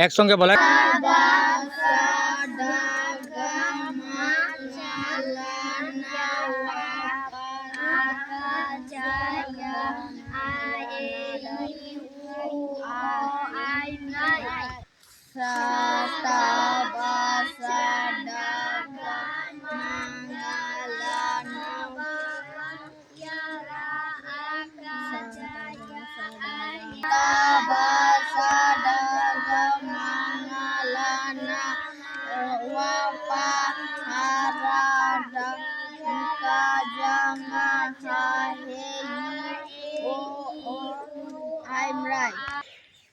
একসঙ্গে বলে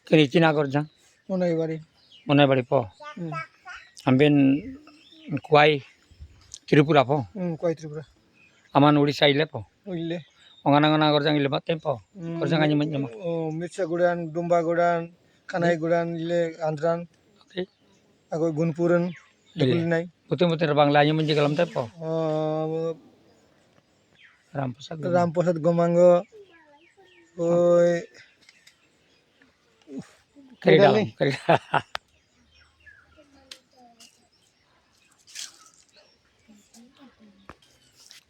kini Cina korjang Munai bari po amben kuai Tripura po Kuai Tripura. aman Odisha ile po Ile. ongana korjang ile batem po korjang anyi menjema Mirsa Gudan, Dumba Gudan, Kanai Gudan, ile Andran. okay Aku Gunpuran. Ile. Betul Bangla anyi menje kalam te po Ramprasad Gomango. Oi. Kerida.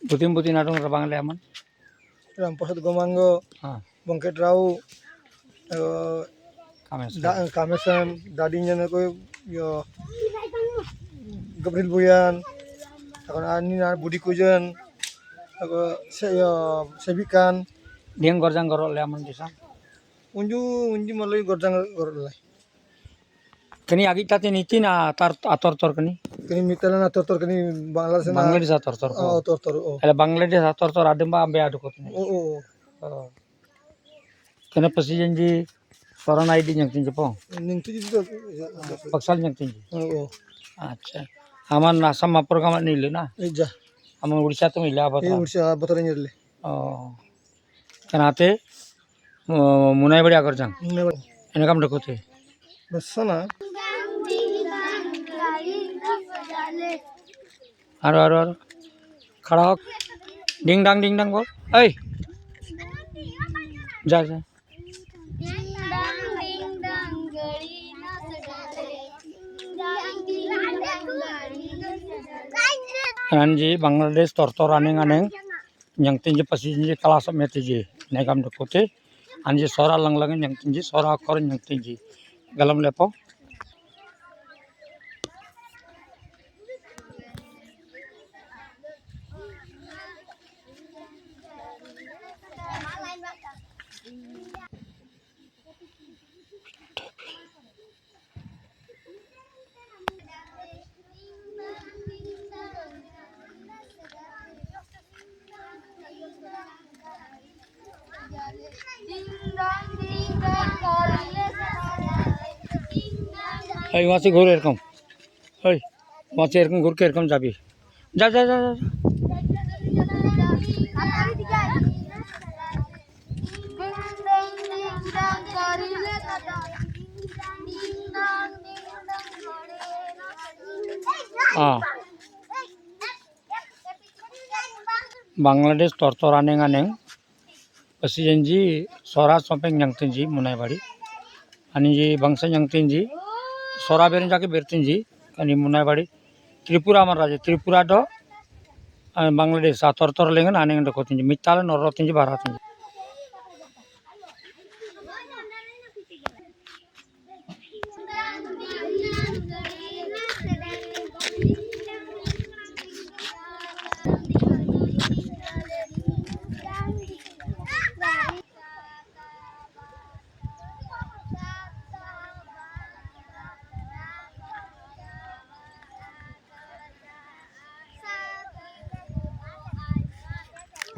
Butin adong Bangla aman Ramprasad Gomango. Bangket Rao. Kamesan. Dadinya na ko yo. Gabriel Buyan. Ako ani na Budi Kujan. Ako Sebikan. Diang korjang korol le aman desa Unju malai gorjang gorolai. kini agi tate niti na ator kini Kini mitalan ator kini Bangladesh na. Bangladesh ator Oh ator. ele Bangladesh ator adem ba ambe adu kotni Oh. kena presidenji soran ID yang tinje po Ning tu juga. paksal yang tinje Oh. acha aman asam program nile na Ija. aman Odisha to nile apa Odisha batara nyerle. oh kenate munai bari korjang ene kam dekote Basana. Aro खड़ा हो डिंग डांग बोल ऐ जा जी बांग्लादेश तोर आनेंग yang tinji pasi tinji kelas metiji negam dekote anji sora lang yang tinji sora kor yang tinji galam lepo Hey, masih gur erekom. Hey, masih erekom gur ke erekom jabi. Ja. Bangladesh tortor aneng presidenji sora sopeng yang tinji munai bari ani ji bangsa yang tinji sora berin jake bertinji ani munai bari Tripura amar raja Tripura do Bangladesh tortor lengan aneng do kotinji mitala norro tinji barat tinji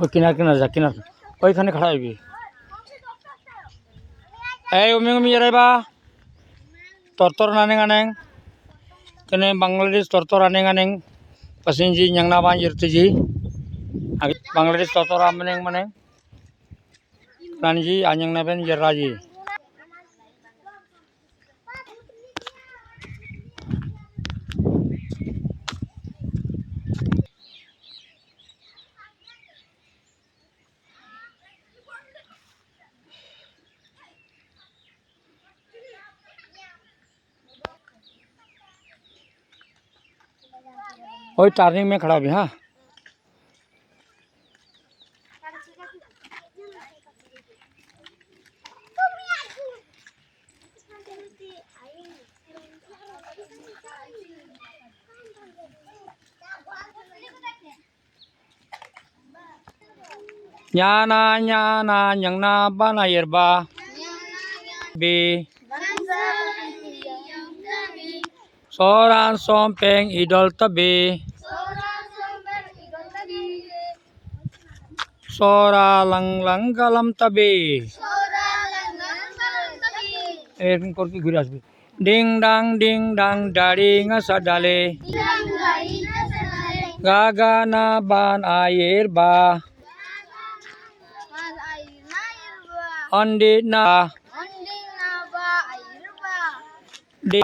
ওই কিনার যা কিনার ওইখানে খাড়া হইবি এই ওমি এরাইবা tortor aneng kene Bangladesh tortor aneng pasinji nyangna banjir tiji Bangladesh tortor aneng ranji anyang naben jeraji वही turning में खड़ा हो भी हाँ। Nyana nyana nyang na bana yerba bi soran sompeng idol tabi sora lang lang galam tabi erin korki ঘুরে আসবে ding dang dari ngasadale gaga na ban ayer ba andi na de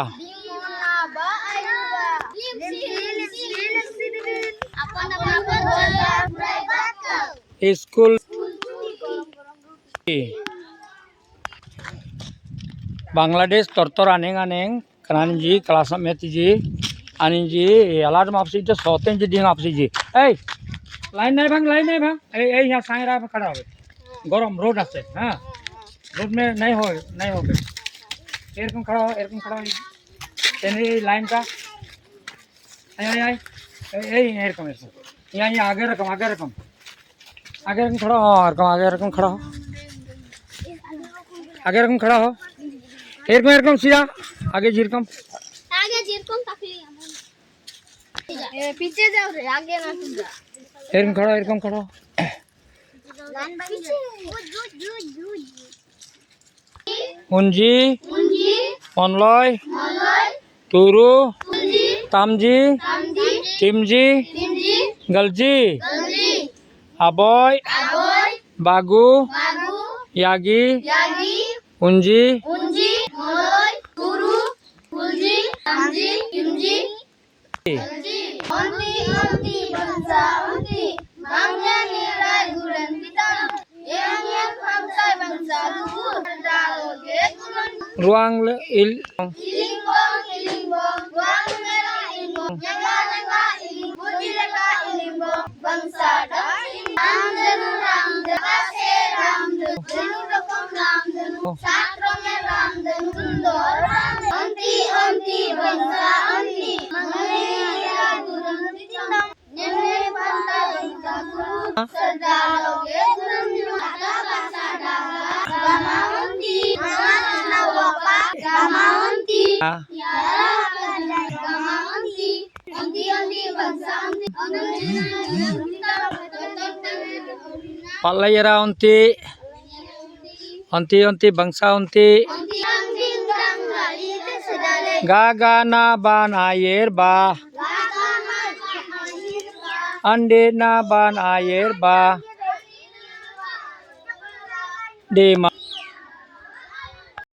school Bangladesh tortor aneng aneng kanan ji kelas met ji ani ji alar mapsi to soten ji ding apsi ji ei line নাই ভাঙ এই এই यहाँ साइरा पे खड़ा হবে গরম road আছে হ্যাঁ রোড में नहीं হবে এরকম खड़ा हो এই লাইনটা আই এই এরকম यहाँ आगे रकम खड़ा हो आगे रकम खड़ा हो आगे रकम खड़ा हो এরকম सीधा आगे जिरकम पीछे जाओ रे आगे ना तुम जा এরকম খড়া হুঞ্জি অনলয় তুরু তামজি টিমজি Golgi আবয় বাগু Yagi হুঞ্জি ruang il Palayara onti bangsa onti gagana ban ayer ba ande na ban ayer ba de